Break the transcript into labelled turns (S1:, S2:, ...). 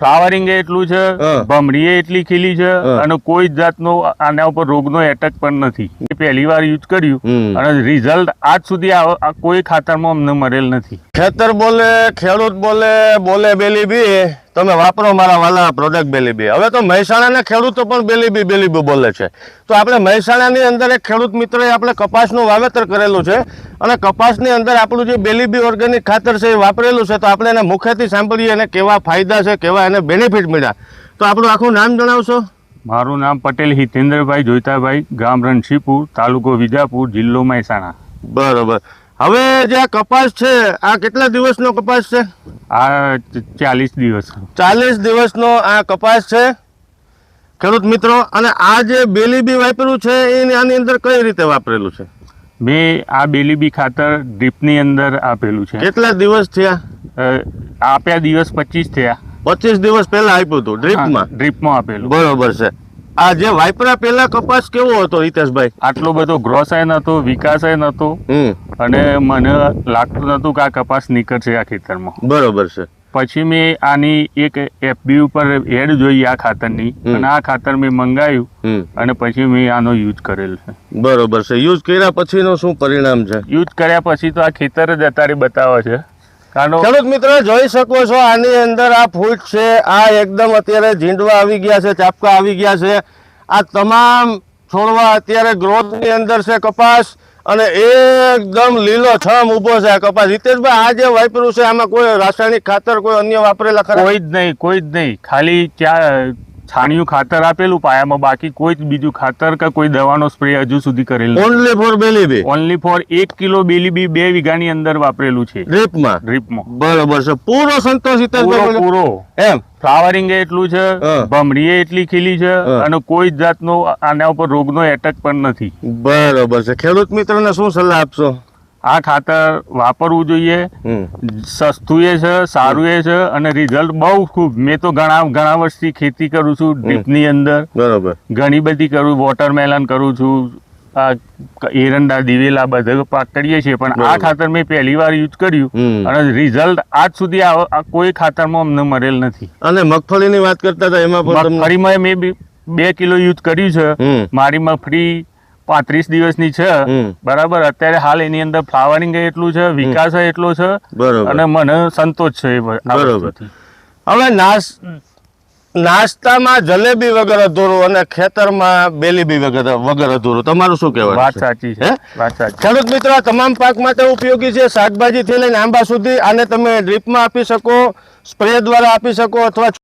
S1: Flowering એટલું છે, ભમરી એટલી ખીલી છે અને કોઈ જ જાતનો આના ઉપર રોગનો એટેક પણ નથી. પહેલી વાર યુઝ કર્યું અને રિઝલ્ટ આજ સુધી કોઈ ખાતરમાં અમને મળેલ નથી.
S2: ખેતર બોલે, ખેડૂત બોલે, બોલે બેલીબી, તમે વાપરો મારા વાલા પ્રોડક્ટ બેલીબી. હવે તો મહેસાણાના ખેડૂતો પણ બેલીબી બોલે છે. તો આપણે મહેસાણાની અંદર એક ખેડૂત મિત્રએ આપણે કપાસનું વાવેતર કરેલું છે અને કપાસની અંદર આપણું જે બેલીબી ઓર્ગેનિક ખાતર છે એ વાપરેલું છે. તો આપણે એને મુખેથી સાંભળીએ અને કેવા ફાયદા છે, કેવા એને બેનિફિટ મળ્યા. તો આપણું આખું નામ જણાવશો?
S1: મારું નામ પટેલ હિતેન્દ્રભાઈ જોઈતાભાઈ, ગામ રણછીપુર, તાલુકો વિજાપુર, જિલ્લો મહેસાણા.
S2: બરોબર. હવે જે આ કપાસ છે, આ કેટલા દિવસનો કપાસ છે?
S1: આ 40 દિવસ.
S2: 40 દિવસનો આ કપાસ છે ખેડૂત મિત્રો. અને આ જે બેલીબી વાપર્યું છે એ આની અંદર કઈ રીતે વાપરેલું છે?
S1: મેં આ બેલીબી ખાતર ડ્રીપની અંદર આપેલું છે.
S2: કેટલા દિવસ થયા?
S1: આપ્યા દિવસ 25 થયા.
S2: 25 દિવસ પહેલા આપ્યું હતું
S1: ડ્રીપમાં આપેલું.
S2: બરોબર છે. આ જે વાપરા પહેલા કપાસ કેવો હતો હિતેશભાઈ?
S1: આટલો બધો ગ્રોસાય નતો, વિકાસાય નતો અને મને લાગતું નતું કે આ કપાસ નીકળશે આ ખેતરમાં.
S2: બરોબર છે.
S1: પછી મેં આની એક FB ઉપર એડ જોઈ આ ખાતરની અને આ ખાતર મેં મંગાવ્યું અને પછી મેં આનો યુઝ કરેલ છે.
S2: બરોબર છે. યુઝ કર્યા પછીનું શું પરિણામ છે?
S1: યુઝ કર્યા પછી તો આ ખેતર જ અત્યારે બતાવે છે.
S2: ખેડૂત મિત્રો જોઈ શકો છો, આની અંદર આ ફૂટ છે, આ એકદમ અત્યારે ઝીંડવા આવી ગયા છે, ચાપકા આવી ગયા છે. આ તમામ છોડવા અત્યારે ગ્રોથની અંદર છે કપાસ અને એકદમ લીલો છમ ઉભો છે આ કપાસ. હિતેશભાઈ, આ જે વાપર્યું છે આમાં કોઈ રાસાયણિક ખાતર કોઈ અન્ય વાપરેલા ખરા?
S1: કોઈ જ નહીં. ખાલી છાણિયું ખાતર આપેલું પાયામાં, બાકી કોઈ જ બીજું ખાતર કે કોઈ દવાનો સ્પ્રે હજુ સુધી કરેલ.
S2: ઓનલી ફોર બેલીબી?
S1: ઓનલી ફોર 1 કિલો બેલીબી 2 વીઘાની અંદર વાપરેલું છે ડ્રીપમાં.
S2: બરોબર છે. પૂરો સંતોષ હિતેશભાઈ?
S1: પૂરો.
S2: એમ
S1: ફ્લાવરિંગ એટલું છે, ભમરી એટલી ખીલી છે અને કોઈ જ જાતનો આના ઉપર રોગનો એટેક પણ નથી.
S2: બરોબર છે. ખેડૂત મિત્રોને શું સલાહ આપશો?
S1: આ ખાતર વાપરવું જોઈએ. સસ્તું એ છે, સારું એ છે અને રિઝલ્ટ બહુ ખૂબ. મેં તો ઘણા વર્ષથી ખેતી કરું છું ડ્રીપની અંદર.
S2: બરોબર.
S1: ઘણી બધી કરું, વોટરમેલન કરું છું, એરંડા, દિવેલા બધા પાક કરીએ છીએ, પણ આ ખાતર મેં પહેલી વાર યુઝ કર્યું અને રિઝલ્ટ આજ સુધી કોઈ ખાતરમાં અમને મળેલ નથી.
S2: અને મગફળીની વાત કરતા હતા, એમાં પણ
S1: મગફળીમાં મેં 2 કિલો યુઝ કર્યું છે. મારી મગફળી 35 દિવસની છે. બરાબર. અત્યારે હાલ એની અંદર ફ્લાવરિંગ એટલું છે, વિકાસ એટલો છે અને મને સંતોષ છે.
S2: બરોબર. હવે નાસ્તામાં જલેબી વગર અધૂરું અને ખેતરમાં બેલીબી વગર અધૂરું. તમારું શું કહેવાય?
S1: વાત સાચી છે. વાત સાચી.
S2: ખેડૂત મિત્રો, તમામ પાક માટે ઉપયોગી છે. શાકભાજીથી લઈને આંબા સુધી આને તમે ડ્રીપમાં આપી શકો, સ્પ્રે દ્વારા આપી શકો અથવા